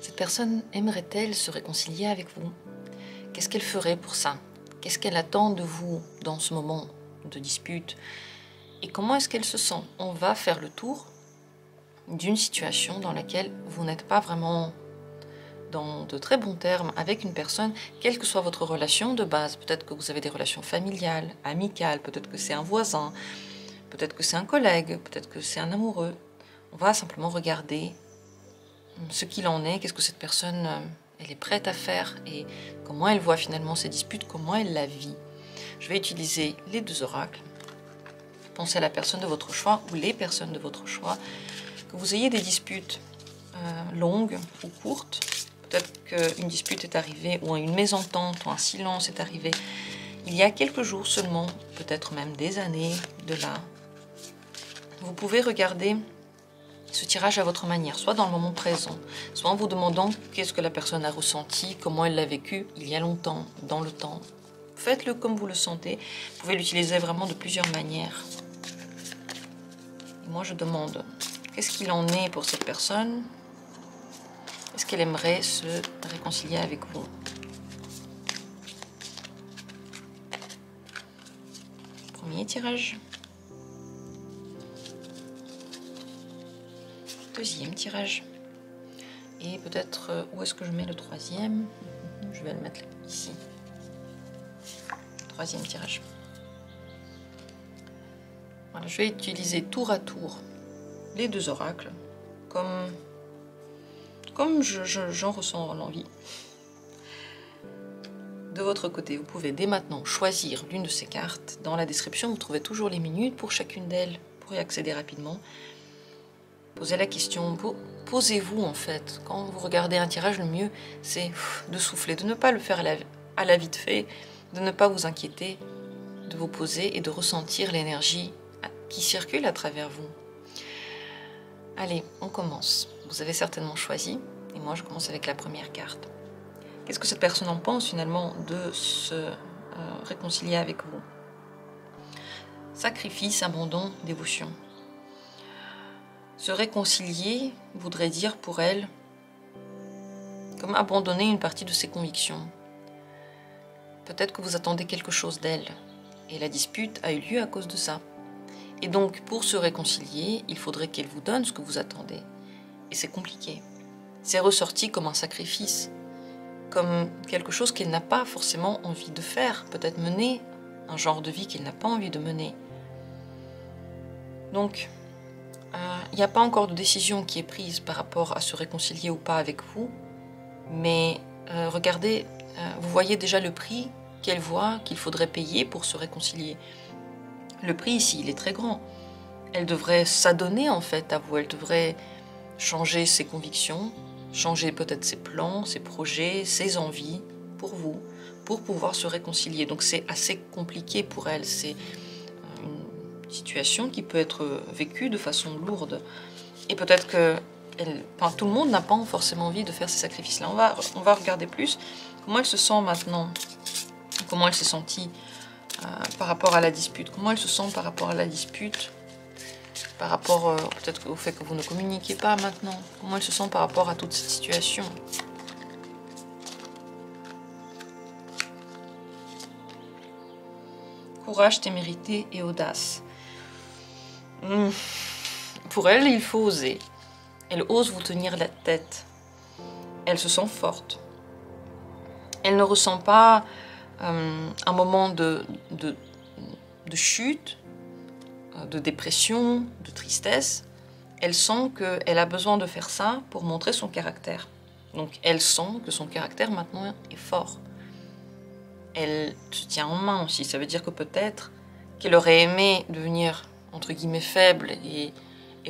Cette personne aimerait-elle se réconcilier avec vous? Qu'est-ce qu'elle ferait pour ça? Qu'est-ce qu'elle attend de vous dans ce moment de dispute? Et comment est-ce qu'elle se sent? On va faire le tour d'une situation dans laquelle vous n'êtes pas vraiment dans de très bons termes avec une personne, quelle que soit votre relation de base. Peut-être que vous avez des relations familiales, amicales, peut-être que c'est un voisin, peut-être que c'est un collègue, peut-être que c'est un amoureux. On va simplement regarder ce qu'il en est, qu'est-ce que cette personne elle est prête à faire et comment elle voit finalement ces disputes, comment elle la vit. Je vais utiliser les deux oracles. Pensez à la personne de votre choix ou les personnes de votre choix. Que vous ayez des disputes longues ou courtes, peut-être qu'une dispute est arrivée ou une mésentente ou un silence est arrivé il y a quelques jours seulement, peut-être même des années de là. Vous pouvez regarder ce tirage à votre manière, soit dans le moment présent, soit en vous demandant qu'est-ce que la personne a ressenti, comment elle l'a vécu il y a longtemps, dans le temps. Faites-le comme vous le sentez. Vous pouvez l'utiliser vraiment de plusieurs manières. Et moi, je demande, qu'est-ce qu'il en est pour cette personne? Est-ce qu'elle aimerait se réconcilier avec vous? Premier tirage. Deuxième tirage. Et peut-être, où est-ce que je mets le troisième? Je vais le mettre ici. Troisième tirage. Voilà, je vais utiliser tour à tour les deux oracles comme j'en ressens l'envie. De votre côté, vous pouvez dès maintenant choisir l'une de ces cartes. Dans la description, vous trouvez toujours les minutes pour chacune d'elles pour y accéder rapidement. Posez la question, posez-vous en fait. Quand vous regardez un tirage, le mieux c'est de souffler, de ne pas le faire à la vite fait, de ne pas vous inquiéter, de vous poser et de ressentir l'énergie qui circule à travers vous. Allez, on commence. Vous avez certainement choisi, et moi je commence avec la première carte. Qu'est-ce que cette personne en pense finalement de se réconcilier avec vous? Sacrifice, abandon, dévotion. Se réconcilier voudrait dire pour elle comme abandonner une partie de ses convictions. Peut-être que vous attendez quelque chose d'elle, et la dispute a eu lieu à cause de ça. Et donc, pour se réconcilier, il faudrait qu'elle vous donne ce que vous attendez. Et c'est compliqué. C'est ressorti comme un sacrifice, comme quelque chose qu'elle n'a pas forcément envie de faire, peut-être mener un genre de vie qu'elle n'a pas envie de mener. Donc, il n'y a pas encore de décision qui est prise par rapport à se réconcilier ou pas avec vous, mais regardez, vous voyez déjà le prix qu'elle voit qu'il faudrait payer pour se réconcilier. Le prix ici, il est très grand. Elle devrait s'adonner en fait à vous, elle devrait changer ses convictions, changer peut-être ses plans, ses projets, ses envies pour vous, pour pouvoir se réconcilier. Donc c'est assez compliqué pour elle, c'est une situation qui peut être vécue de façon lourde. Et peut-être que tout le monde n'a pas forcément envie de faire ces sacrifices-là. On va regarder plus comment elle se sent maintenant, comment elle s'est sentie par rapport à la dispute, comment elle se sent par rapport à la dispute, par rapport peut-être au fait que vous ne communiquez pas maintenant, comment elle se sent par rapport à toute cette situation. Courage, témérité et audace. Pour elle, il faut oser. Elle ose vous tenir la tête. Elle se sent forte. Elle ne ressent pas un moment de chute, de dépression, de tristesse. Elle sent qu'elle a besoin de faire ça pour montrer son caractère. Donc elle sent que son caractère maintenant est fort. Elle se tient en main aussi. Ça veut dire que peut-être qu'elle aurait aimé devenir, entre guillemets, faible et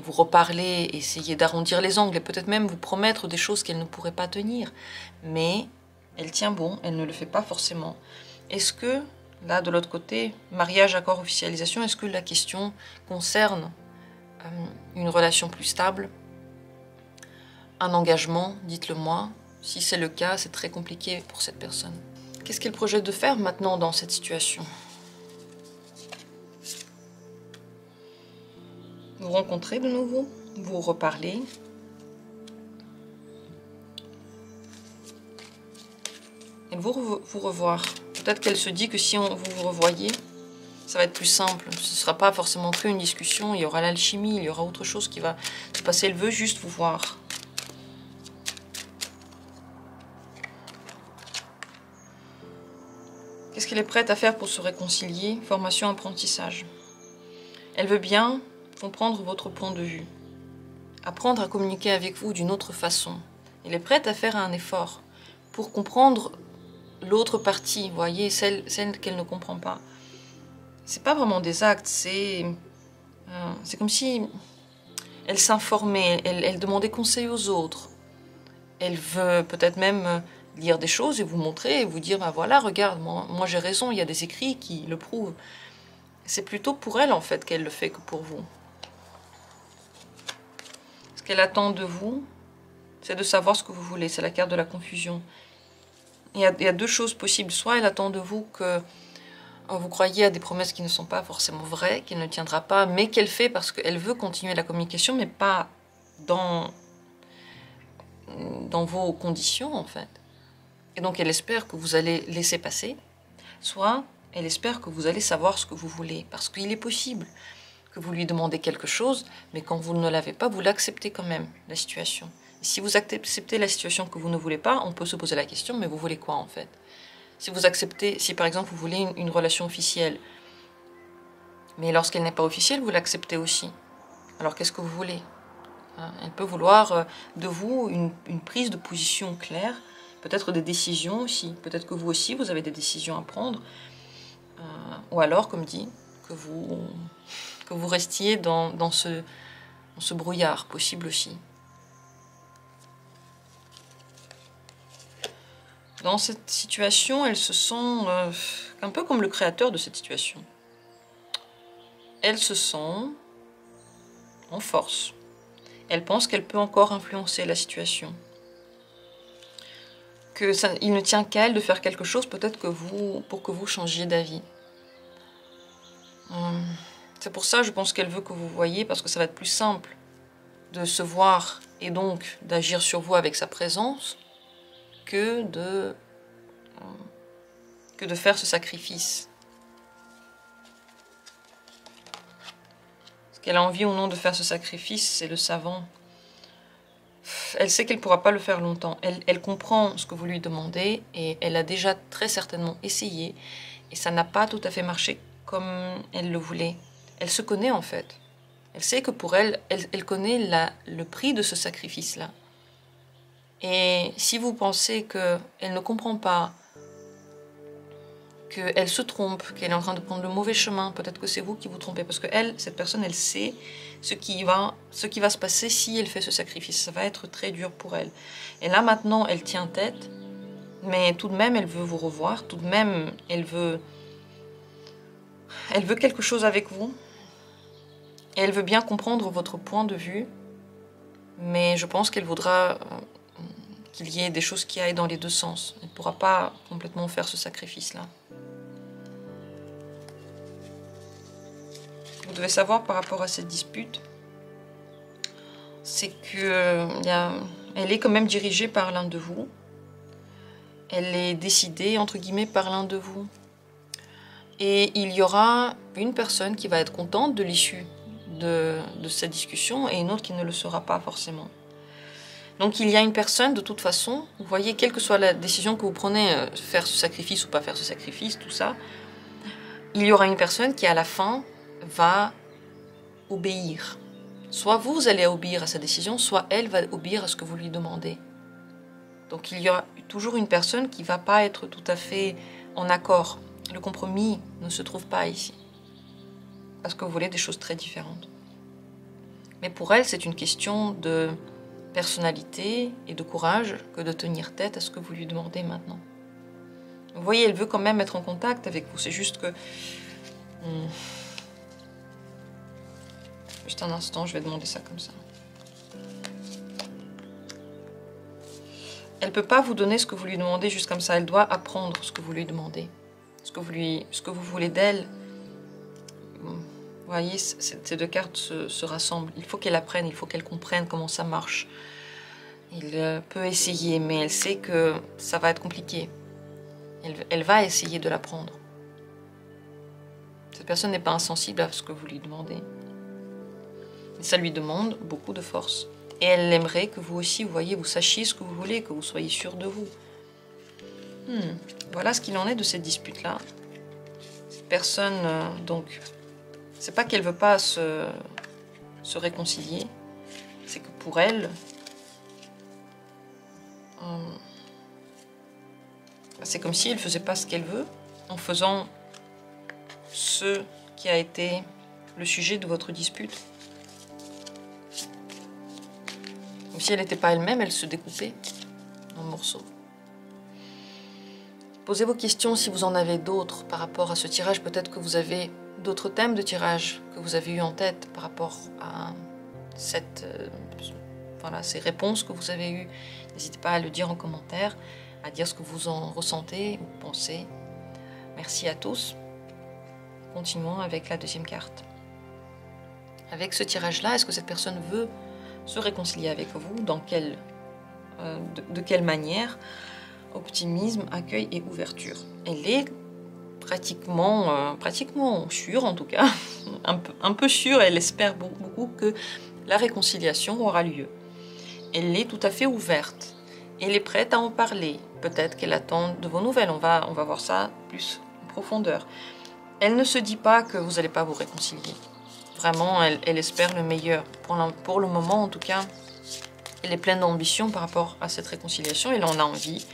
vous reparler, essayer d'arrondir les angles et peut-être même vous promettre des choses qu'elle ne pourrait pas tenir. Mais elle tient bon, elle ne le fait pas forcément. Est-ce que, là de l'autre côté, mariage, accord, officialisation, est-ce que la question concerne une relation plus stable, un engagement, dites-le moi. Si c'est le cas, c'est très compliqué pour cette personne. Qu'est-ce qu'elle projette de faire maintenant dans cette situation? Vous rencontrez de nouveau, vous reparlez, vous revoir. Peut-être qu'elle se dit que si vous vous revoyez, ça va être plus simple. Ce ne sera pas forcément qu'une discussion, il y aura l'alchimie, il y aura autre chose qui va se passer. Elle veut juste vous voir. Qu'est-ce qu'elle est prête à faire pour se réconcilier? Formation, apprentissage. Elle veut bien comprendre votre point de vue. Apprendre à communiquer avec vous d'une autre façon. Elle est prête à faire un effort pour comprendre l'autre partie, vous voyez, celle qu'elle ne comprend pas. C'est pas vraiment des actes, c'est comme si elle s'informait, elle demandait conseil aux autres. Elle veut peut-être même lire des choses et vous montrer, et vous dire, bah voilà, regarde, moi j'ai raison, il y a des écrits qui le prouvent. C'est plutôt pour elle, en fait, qu'elle le fait que pour vous. Ce qu'elle attend de vous, c'est de savoir ce que vous voulez. C'est la carte de la confusion. Il y a deux choses possibles. Soit elle attend de vous que vous croyez à des promesses qui ne sont pas forcément vraies, qu'elle ne tiendra pas, mais qu'elle fait parce qu'elle veut continuer la communication, mais pas dans vos conditions, en fait. Et donc elle espère que vous allez laisser passer. Soit elle espère que vous allez savoir ce que vous voulez. Parce qu'il est possible que vous lui demandez quelque chose, mais quand vous ne l'avez pas, vous l'acceptez quand même, la situation. Et si vous acceptez la situation que vous ne voulez pas, on peut se poser la question, mais vous voulez quoi en fait? Si vous acceptez, si par exemple vous voulez une relation officielle, mais lorsqu'elle n'est pas officielle, vous l'acceptez aussi. Alors qu'est-ce que vous voulez? Elle peut vouloir de vous une prise de position claire, peut-être des décisions aussi. Peut-être que vous aussi, vous avez des décisions à prendre. Ou alors, comme dit, que vous restiez dans ce brouillard, possible aussi. Dans cette situation, elle se sent un peu comme le créateur de cette situation. Elle se sent en force. Elle pense qu'elle peut encore influencer la situation. Il ne tient qu'à elle de faire quelque chose, peut-être pour que vous changiez d'avis. C'est pour ça, je pense qu'elle veut que vous voyiez, parce que ça va être plus simple de se voir et donc d'agir sur vous avec sa présence que de faire ce sacrifice. Ce qu'elle a envie ou non de faire ce sacrifice, c'est le savant. Elle sait qu'elle ne pourra pas le faire longtemps. Elle comprend ce que vous lui demandez et elle a déjà très certainement essayé et ça n'a pas tout à fait marché comme elle le voulait. Elle se connaît en fait. Elle sait que pour elle, elle connaît le prix de ce sacrifice-là. Et si vous pensez qu'elle ne comprend pas, qu'elle se trompe, qu'elle est en train de prendre le mauvais chemin, peut-être que c'est vous qui vous trompez, parce que cette personne, elle sait ce qui va se passer si elle fait ce sacrifice. Ça va être très dur pour elle. Et là, maintenant, elle tient tête, mais tout de même, elle veut vous revoir, tout de même, elle veut quelque chose avec vous, et elle veut bien comprendre votre point de vue, mais je pense qu'elle voudra qu'il y ait des choses qui aillent dans les deux sens. Elle ne pourra pas complètement faire ce sacrifice-là. Vous devez savoir par rapport à cette dispute, c'est qu'elle est quand même dirigée par l'un de vous. Elle est décidée, entre guillemets, par l'un de vous. Et il y aura une personne qui va être contente de l'issue de cette discussion et une autre qui ne le sera pas forcément. Donc il y a une personne, de toute façon, vous voyez, quelle que soit la décision que vous prenez, faire ce sacrifice ou pas faire ce sacrifice, tout ça, il y aura une personne qui, à la fin, va obéir. Soit vous allez obéir à sa décision, soit elle va obéir à ce que vous lui demandez. Donc il y aura toujours une personne qui ne va pas être tout à fait en accord. Le compromis ne se trouve pas ici. Parce que vous voulez des choses très différentes. Mais pour elle, c'est une question de personnalité et de courage que de tenir tête à ce que vous lui demandez maintenant. Vous voyez, elle veut quand même être en contact avec vous. C'est juste que... Juste un instant, je vais demander ça comme ça. Elle ne peut pas vous donner ce que vous lui demandez juste comme ça. Elle doit apprendre ce que vous lui demandez. Ce que vous voulez d'elle. Vous voyez, ces deux cartes se rassemblent. Il faut qu'elle apprenne, il faut qu'elle comprenne comment ça marche. Il peut essayer, mais elle sait que ça va être compliqué. Elle va essayer de l'apprendre. Cette personne n'est pas insensible à ce que vous lui demandez. Mais ça lui demande beaucoup de force. Et elle aimerait que vous aussi, vous voyez, vous sachiez ce que vous voulez, que vous soyez sûr de vous. Voilà ce qu'il en est de cette dispute-là. Cette personne, donc, c'est pas qu'elle veut pas se réconcilier, c'est que pour elle, c'est comme si elle faisait pas ce qu'elle veut, en faisant ce qui a été le sujet de votre dispute. Comme si elle n'était pas elle-même, elle se découpait en morceaux. Posez vos questions si vous en avez d'autres par rapport à ce tirage. Peut-être que vous avez d'autres thèmes de tirage que vous avez eu en tête par rapport à ces réponses que vous avez eues. N'hésitez pas à le dire en commentaire, à dire ce que vous en ressentez ou pensez. Merci à tous. Continuons avec la deuxième carte. Avec ce tirage-là, est-ce que cette personne veut se réconcilier avec vous? Dans de quelle manière? Optimisme, accueil et ouverture. Elle est pratiquement sûre, en tout cas, un peu sûre, elle espère beaucoup que la réconciliation aura lieu. Elle est tout à fait ouverte. Elle est prête à en parler. Peut-être qu'elle attend de vos nouvelles. On va voir ça plus en profondeur. Elle ne se dit pas que vous n'allez pas vous réconcilier. Vraiment, elle espère le meilleur. Pour le moment, en tout cas, elle est pleine d'ambition par rapport à cette réconciliation. Elle en a envie.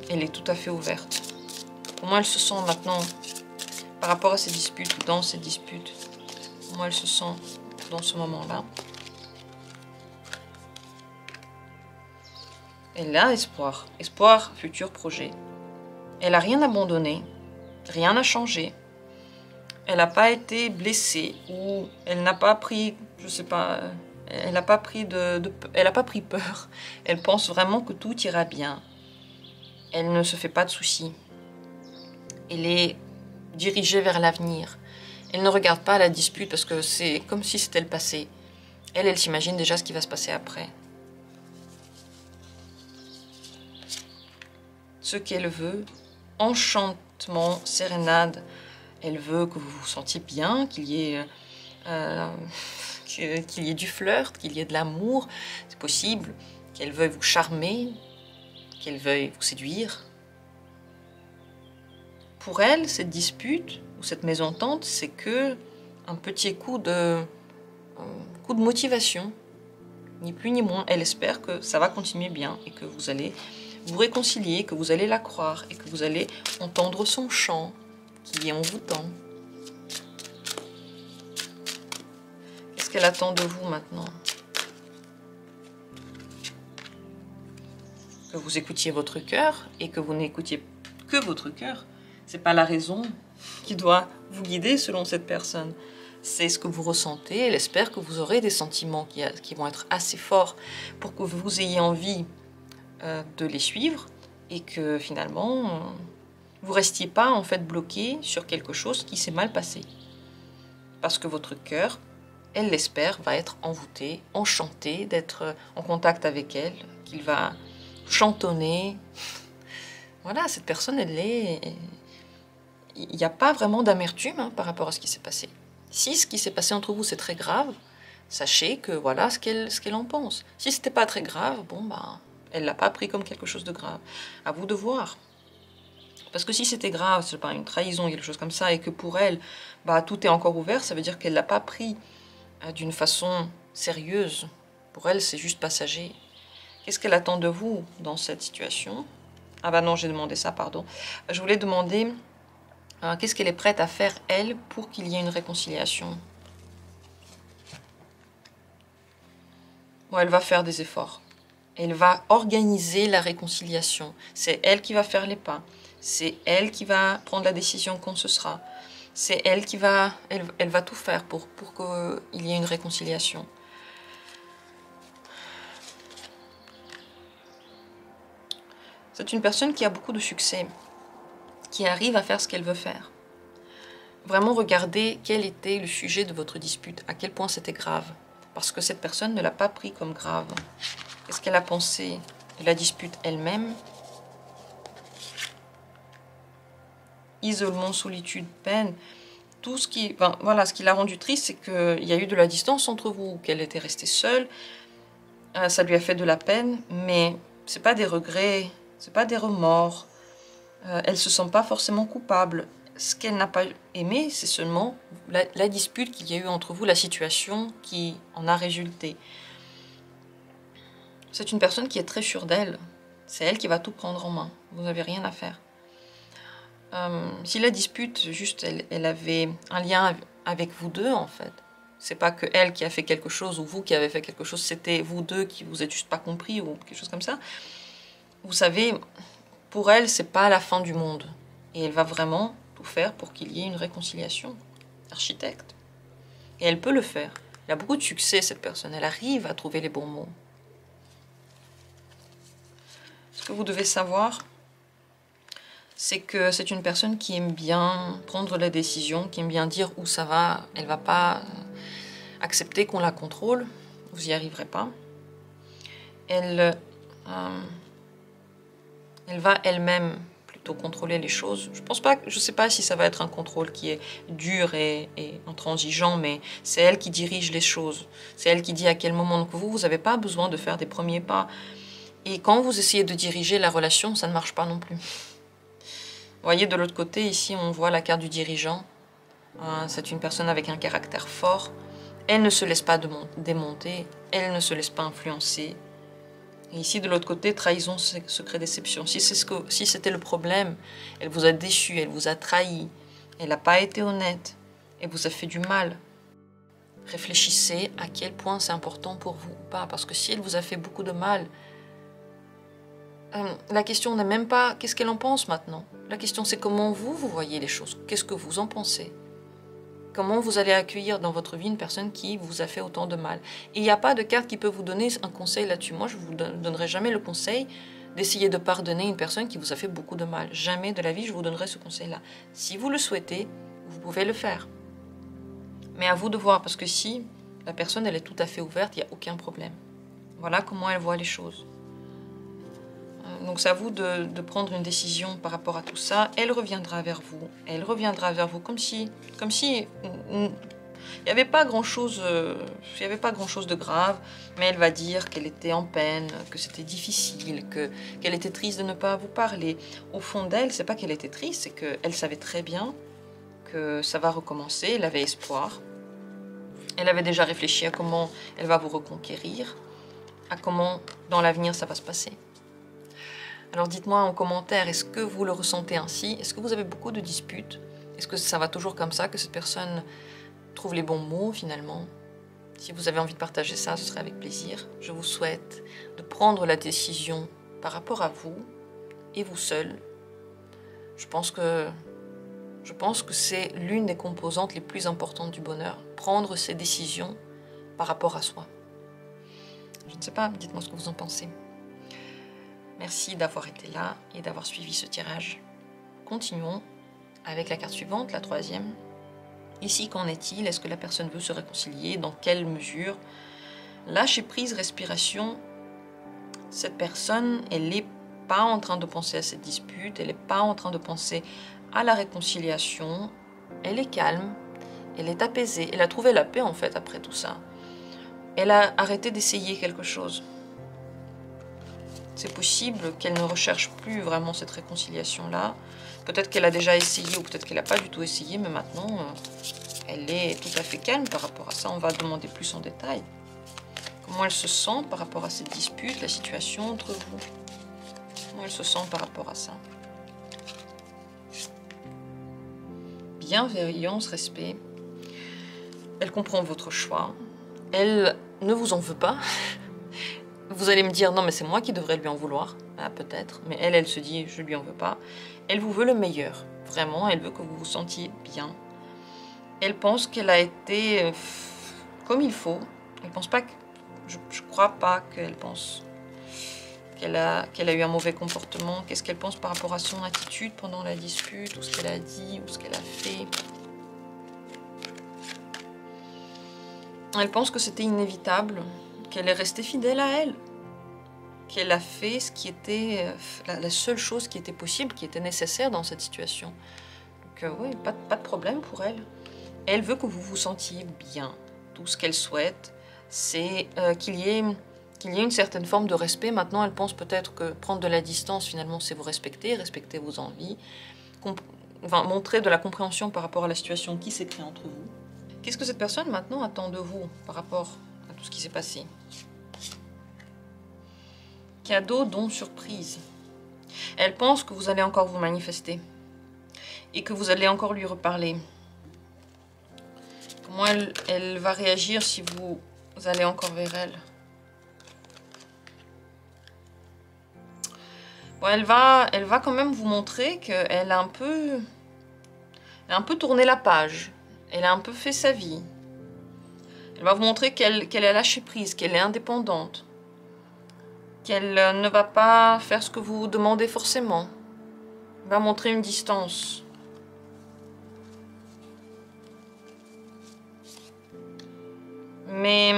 Elle est tout à fait ouverte. Comment elle se sent maintenant par rapport à ces disputes ou dans ces disputes? Comment elle se sent dans ce moment-là? Elle a espoir. Espoir, futur projet. Elle n'a rien abandonné. Rien n'a changé. Elle n'a pas été blessée ou elle n'a pas pris, je sais pas, elle n'a pas pris elle n'a pas pris peur. Elle pense vraiment que tout ira bien. Elle ne se fait pas de soucis. Elle est dirigée vers l'avenir. Elle ne regarde pas la dispute parce que c'est comme si c'était le passé. Elle s'imagine déjà ce qui va se passer après. Ce qu'elle veut, enchantement, sérénade. Elle veut que vous vous sentiez bien, qu'il y ait du flirt, qu'il y ait de l'amour. C'est possible qu'elle veuille vous charmer, qu'elle veuille vous séduire. Pour elle, cette dispute ou cette mésentente, c'est que un petit coup de motivation, ni plus ni moins. Elle espère que ça va continuer bien et que vous allez vous réconcilier, que vous allez la croire et que vous allez entendre son chant qui est envoûtant. Qu'est-ce qu'elle attend de vous maintenant? Que vous écoutiez votre cœur et que vous n'écoutiez que votre cœur. C'est pas la raison qui doit vous guider selon cette personne. C'est ce que vous ressentez. Elle espère que vous aurez des sentiments qui vont être assez forts pour que vous ayez envie de les suivre et que finalement vous restiez pas en fait bloqué sur quelque chose qui s'est mal passé. Parce que votre cœur, elle l'espère, va être envoûté, enchanté d'être en contact avec elle, qu'il va chantonner. Voilà, cette personne, il n'y a pas vraiment d'amertume par rapport à ce qui s'est passé. Si ce qui s'est passé entre vous, c'est très grave, sachez que voilà ce qu'elle en pense. Si c'était pas très grave, bon, bah, elle l'a pas pris comme quelque chose de grave. À vous de voir. Parce que si c'était grave, c'est pas une trahison, quelque chose comme ça, et que pour elle, bah, tout est encore ouvert, ça veut dire qu'elle l'a pas pris d'une façon sérieuse. Pour elle, c'est juste passager. Qu'est-ce qu'elle attend de vous dans cette situation? Ah bah non, j'ai demandé ça, pardon. Je voulais demander qu'est-ce qu'elle est prête à faire, elle, pour qu'il y ait une réconciliation. Bon, elle va faire des efforts. Elle va organiser la réconciliation. C'est elle qui va faire les pas. C'est elle qui va prendre la décision quand ce sera. C'est elle qui va... Elle va tout faire pour qu'il y ait une réconciliation. C'est une personne qui a beaucoup de succès, qui arrive à faire ce qu'elle veut faire. Vraiment regardez quel était le sujet de votre dispute, à quel point c'était grave. Parce que cette personne ne l'a pas pris comme grave. Qu'est-ce qu'elle a pensé de la dispute elle-même? isolement, solitude, peine. Tout ce qui, enfin, voilà, ce qui l'a rendu triste, c'est qu'il y a eu de la distance entre vous, qu'elle était restée seule. Ça lui a fait de la peine, mais c'est pas des regrets, c'est pas des remords. Elle se sent pas forcément coupable. Ce qu'elle n'a pas aimé, c'est seulement la dispute qu'il y a eu entre vous, la situation qui en a résulté. C'est une personne qui est très sûre d'elle. C'est elle qui va tout prendre en main. Vous n'avez rien à faire. Si la dispute, juste, elle avait un lien avec vous deux, en fait. C'est pas que elle qui a fait quelque chose ou vous qui avez fait quelque chose, c'était vous deux qui vous êtes juste pas compris ou quelque chose comme ça. Vous savez, pour elle, c'est pas la fin du monde. Et elle va vraiment tout faire pour qu'il y ait une réconciliation. Architecte. Et elle peut le faire. Elle a beaucoup de succès, cette personne. Elle arrive à trouver les bons mots. Ce que vous devez savoir, c'est que c'est une personne qui aime bien prendre la décision, qui aime bien dire où ça va. Elle ne va pas accepter qu'on la contrôle. Vous n'y arriverez pas. Elle va elle-même plutôt contrôler les choses. Je ne sais pas si ça va être un contrôle qui est dur et intransigeant, mais c'est elle qui dirige les choses. C'est elle qui dit à quel moment. Donc vous n'avez pas besoin de faire des premiers pas. Et quand vous essayez de diriger la relation, ça ne marche pas non plus. Vous voyez, de l'autre côté, ici, on voit la carte du dirigeant. C'est une personne avec un caractère fort. Elle ne se laisse pas démonter. Elle ne se laisse pas influencer. Et ici, de l'autre côté, trahison, secret, déception. Si c'était le problème, elle vous a déçu, elle vous a trahi. Elle n'a pas été honnête. Elle vous a fait du mal. Réfléchissez à quel point c'est important pour vous ou pas. Parce que si elle vous a fait beaucoup de mal, la question n'est même pas qu'est-ce qu'elle en pense maintenant. La question c'est comment vous voyez les choses. Qu'est-ce que vous en pensez? Comment vous allez accueillir dans votre vie une personne qui vous a fait autant de mal? Et il n'y a pas de carte qui peut vous donner un conseil là-dessus. Moi, je ne vous donnerai jamais le conseil d'essayer de pardonner une personne qui vous a fait beaucoup de mal. Jamais de la vie, je vous donnerai ce conseil-là. Si vous le souhaitez, vous pouvez le faire. Mais à vous de voir, parce que si la personne elle est tout à fait ouverte, il n'y a aucun problème. Voilà comment elle voit les choses. Donc c'est à vous de prendre une décision par rapport à tout ça. Elle reviendra vers vous. Elle reviendra vers vous comme si il n'y avait pas grand-chose de grave, mais elle va dire qu'elle était en peine, que c'était difficile, qu'elle était triste de ne pas vous parler. Au fond d'elle, c'est pas qu'elle était triste, c'est qu'elle savait très bien que ça va recommencer. Elle avait espoir. Elle avait déjà réfléchi à comment elle va vous reconquérir, à comment dans l'avenir ça va se passer. Alors dites-moi en commentaire, est-ce que vous le ressentez ainsi? Est-ce que vous avez beaucoup de disputes? Est-ce que ça va toujours comme ça, que cette personne trouve les bons mots finalement? Si vous avez envie de partager ça, ce serait avec plaisir. Je vous souhaite de prendre la décision par rapport à vous et vous seul. Je pense que c'est l'une des composantes les plus importantes du bonheur. Prendre ses décisions par rapport à soi. Je ne sais pas, dites-moi ce que vous en pensez. Merci d'avoir été là et d'avoir suivi ce tirage. Continuons avec la carte suivante, la troisième. Ici, qu'en est-il? Est-ce que la personne veut se réconcilier? Dans quelle mesure? Lâcher prise, respiration. Cette personne, elle n'est pas en train de penser à cette dispute, elle n'est pas en train de penser à la réconciliation. Elle est calme, elle est apaisée, elle a trouvé la paix en fait après tout ça. Elle a arrêté d'essayer quelque chose. C'est possible qu'elle ne recherche plus vraiment cette réconciliation-là. Peut-être qu'elle a déjà essayé ou peut-être qu'elle n'a pas du tout essayé, mais maintenant, elle est tout à fait calme par rapport à ça. On va demander plus en détail. Comment elle se sent par rapport à cette dispute, la situation entre vous? Comment elle se sent par rapport à ça? Bienveillance, respect. Elle comprend votre choix. Elle ne vous en veut pas. Vous allez me dire, non mais c'est moi qui devrais lui en vouloir. Ah, peut-être, mais elle se dit, je lui en veux pas. Elle vous veut le meilleur, vraiment, elle veut que vous vous sentiez bien. Elle pense qu'elle a été comme il faut. Elle pense pas que, je crois pas qu'elle pense qu'elle a eu un mauvais comportement. Qu'est-ce qu'elle pense par rapport à son attitude pendant la dispute, ou ce qu'elle a dit, ou ce qu'elle a fait. Elle pense que c'était inévitable, qu'elle est restée fidèle à elle, qu'elle a fait ce qui était la seule chose qui était possible, qui était nécessaire dans cette situation. Donc oui, pas de problème pour elle. Elle veut que vous vous sentiez bien. Tout ce qu'elle souhaite, c'est qu'il y ait une certaine forme de respect. Maintenant, elle pense peut-être que prendre de la distance, finalement, c'est vous respecter vos envies, montrer de la compréhension par rapport à la situation qui s'est créée entre vous. Qu'est-ce que cette personne, maintenant, attend de vous par rapport à tout ce qui s'est passé? Cadeau, don, surprise. Elle pense que vous allez encore vous manifester et que vous allez encore lui reparler. Comment elle va réagir si vous allez encore vers elle? Bon, elle va quand même vous montrer qu'elle a un peu tourné la page. Elle a un peu fait sa vie. Elle va vous montrer qu'elle a lâché prise, qu'elle est indépendante. Qu'elle ne va pas faire ce que vous demandez forcément. Elle va montrer une distance. Mais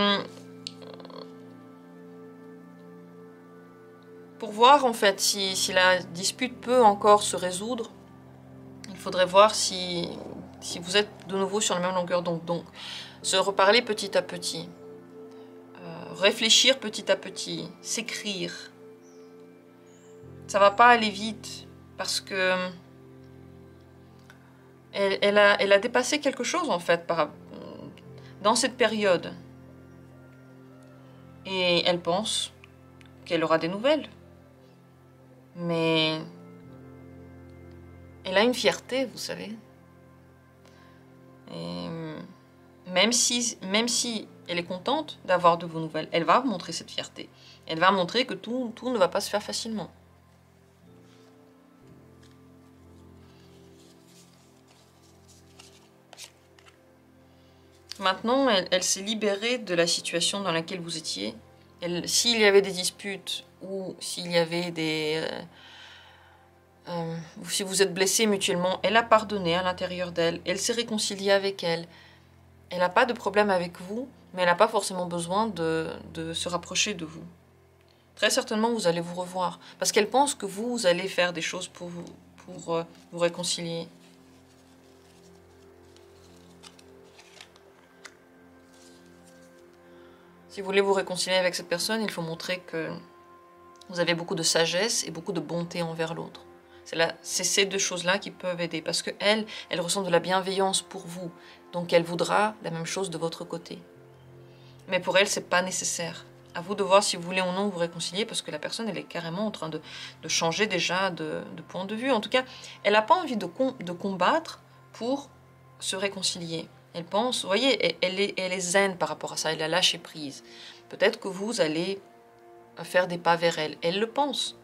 pour voir en fait si la dispute peut encore se résoudre, il faudrait voir si vous êtes de nouveau sur la même longueur d'onde. Donc, se reparler petit à petit. Réfléchir petit à petit. S'écrire. Ça va pas aller vite parce que elle a dépassé quelque chose en fait dans cette période. Et elle pense qu'elle aura des nouvelles. Mais elle a une fierté, vous savez. Et même si elle est contente d'avoir de vos nouvelles, elle va vous montrer cette fierté. Elle va montrer que tout ne va pas se faire facilement. Maintenant, elle s'est libérée de la situation dans laquelle vous étiez. S'il y avait des disputes ou s'il y avait si vous êtes blessés mutuellement, elle a pardonné à l'intérieur d'elle. Elle s'est réconciliée avec elle. Elle n'a pas de problème avec vous, mais elle n'a pas forcément besoin de se rapprocher de vous. Très certainement, vous allez vous revoir. Parce qu'elle pense que vous allez faire des choses pour vous réconcilier. Si vous voulez vous réconcilier avec cette personne, il faut montrer que vous avez beaucoup de sagesse et beaucoup de bonté envers l'autre. C'est ces deux choses-là qui peuvent aider. Parce qu'elle ressent de la bienveillance pour vous. Donc elle voudra la même chose de votre côté. Mais pour elle, c'est pas nécessaire. À vous de voir si vous voulez ou non vous réconcilier, parce que la personne, elle est carrément en train de changer déjà de point de vue. En tout cas, elle n'a pas envie de combattre pour se réconcilier. Elle pense, vous voyez, elle est zen par rapport à ça, elle a lâché prise. Peut-être que vous allez faire des pas vers elle. Elle le pense.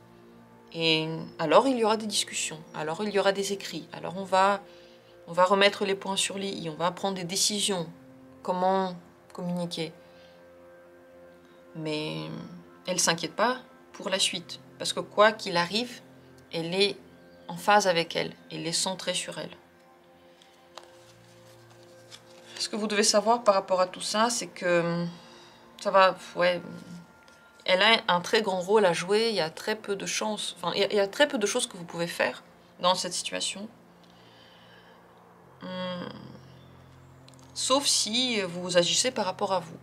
Et alors, il y aura des discussions, alors il y aura des écrits, alors on va remettre les points sur les i, on va prendre des décisions, comment communiquer. Mais elle ne s'inquiète pas pour la suite, parce que quoi qu'il arrive, elle est en phase avec elle, elle est centrée sur elle. Ce que vous devez savoir par rapport à tout ça, c'est que ça va, ouais, elle a un très grand rôle à jouer, il y a très peu de chances, enfin, il y a très peu de choses que vous pouvez faire dans cette situation. Sauf si vous agissez par rapport à vous.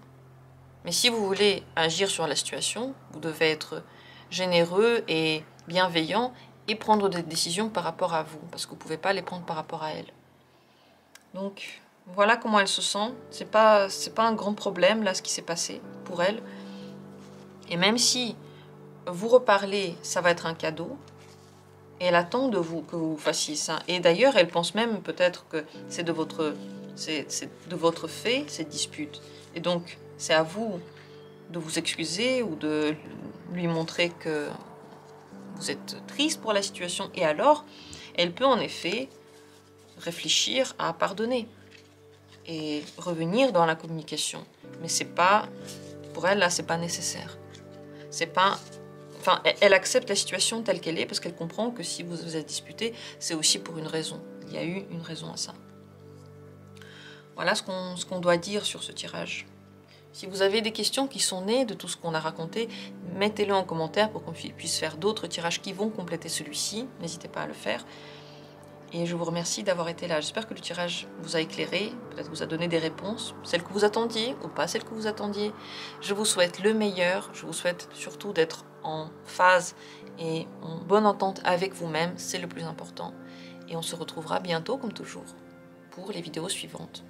Mais si vous voulez agir sur la situation, vous devez être généreux et bienveillant et prendre des décisions par rapport à vous, parce que vous ne pouvez pas les prendre par rapport à elle. Donc, voilà comment elle se sent. C'est pas un grand problème, là, ce qui s'est passé pour elle. Et même si vous reparlez, ça va être un cadeau, et elle attend de vous que vous fassiez ça. Et d'ailleurs, elle pense même peut-être que c'est de votre fait, cette dispute. Et donc, c'est à vous de vous excuser ou de lui montrer que vous êtes triste pour la situation. Et alors, elle peut en effet réfléchir à pardonner et revenir dans la communication. Mais c'est pas, pour elle, là, c'est pas nécessaire. C'est pas... Enfin, elle accepte la situation telle qu'elle est parce qu'elle comprend que si vous vous êtes disputé, c'est aussi pour une raison. Il y a eu une raison à ça. Voilà ce qu'on doit dire sur ce tirage. Si vous avez des questions qui sont nées de tout ce qu'on a raconté, mettez-le en commentaire pour qu'on puisse faire d'autres tirages qui vont compléter celui-ci. N'hésitez pas à le faire. Et je vous remercie d'avoir été là. J'espère que le tirage vous a éclairé, peut-être vous a donné des réponses, celles que vous attendiez ou pas celles que vous attendiez. Je vous souhaite le meilleur. Je vous souhaite surtout d'être en phase et en bonne entente avec vous-même. C'est le plus important. Et on se retrouvera bientôt, comme toujours, pour les vidéos suivantes.